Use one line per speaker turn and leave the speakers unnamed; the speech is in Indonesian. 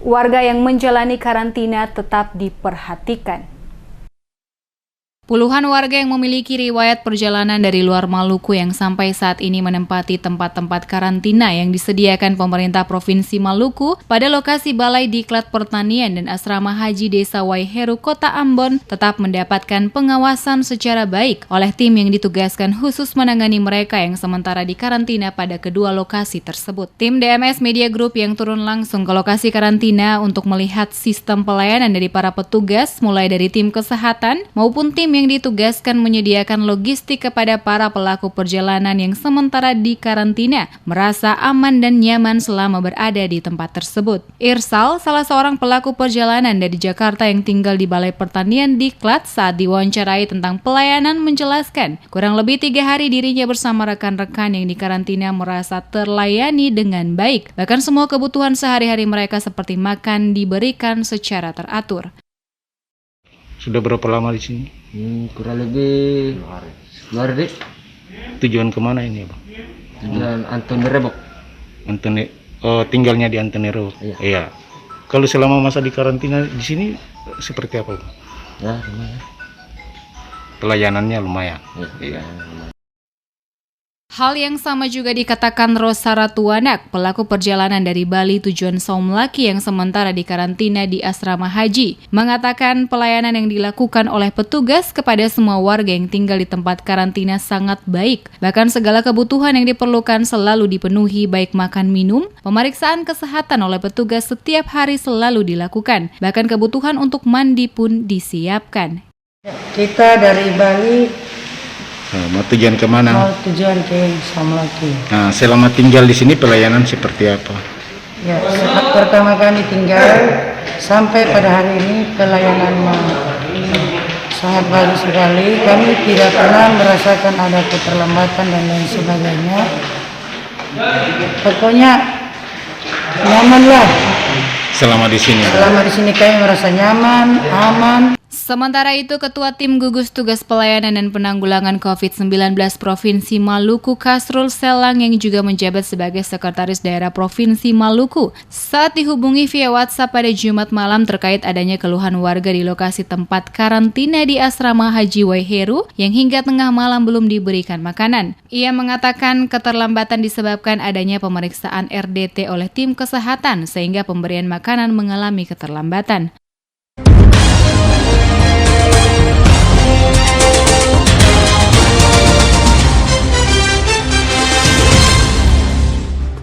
Warga yang menjalani karantina tetap diperhatikan. Puluhan warga yang memiliki riwayat perjalanan dari luar Maluku yang sampai saat ini menempati tempat-tempat karantina yang disediakan pemerintah Provinsi Maluku pada lokasi Balai Diklat Pertanian dan Asrama Haji Desa Waiheru, Kota Ambon tetap mendapatkan pengawasan secara baik oleh tim yang ditugaskan khusus menangani mereka yang sementara di karantina pada kedua lokasi tersebut. Tim DMS Media Group yang turun langsung ke lokasi karantina untuk melihat sistem pelayanan dari para petugas mulai dari tim kesehatan maupun tim yang ditugaskan menyediakan logistik kepada para pelaku perjalanan yang sementara di karantina merasa aman dan nyaman selama berada di tempat tersebut. Irsal, salah seorang pelaku perjalanan dari Jakarta yang tinggal di Balai Pertanian Diklat, saat diwawancarai tentang pelayanan menjelaskan, kurang lebih 3 hari dirinya bersama rekan-rekan yang di karantina merasa terlayani dengan baik. Bahkan semua kebutuhan sehari-hari mereka seperti makan diberikan secara teratur.
Sudah berapa lama di sini?
Kurang lebih 2 hari.
Tujuan kemana ini, Bang?
Tujuan Antonirebo.
Tinggalnya di Antonirebo. Iya. Kalau selama masa di karantina di sini seperti apa, Bang?
Ya, lumayan.
Pelayanannya lumayan.
Iya.
Hal yang sama juga dikatakan Rosa Ratuanak, pelaku perjalanan dari Bali tujuan Saumlaki yang sementara di karantina di Asrama Haji, mengatakan pelayanan yang dilakukan oleh petugas kepada semua warga yang tinggal di tempat karantina sangat baik. Bahkan segala kebutuhan yang diperlukan selalu dipenuhi, baik makan minum, pemeriksaan kesehatan oleh petugas setiap hari selalu dilakukan. Bahkan kebutuhan untuk mandi pun disiapkan.
Kita dari Bali
Mau tujuan kemana?
mau tujuan ke Saumlaki.
Nah, selama tinggal di sini pelayanan seperti apa?
Ya, saat pertama kami tinggal sampai pada hari ini pelayanan sangat bagus sekali. Kami tidak pernah merasakan ada keterlambatan dan lain sebagainya. Pokoknya nyaman lah.
Selama di sini.
Selama di sini kami merasa nyaman, aman.
Sementara itu, Ketua Tim Gugus Tugas Pelayanan dan Penanggulangan COVID-19 Provinsi Maluku, Kasrul Selang, yang juga menjabat sebagai Sekretaris Daerah Provinsi Maluku, saat dihubungi via WhatsApp pada Jumat malam terkait adanya keluhan warga di lokasi tempat karantina di Asrama Haji Waiheru yang hingga tengah malam belum diberikan makanan. Ia mengatakan keterlambatan disebabkan adanya pemeriksaan RDT oleh tim kesehatan sehingga pemberian makanan mengalami keterlambatan.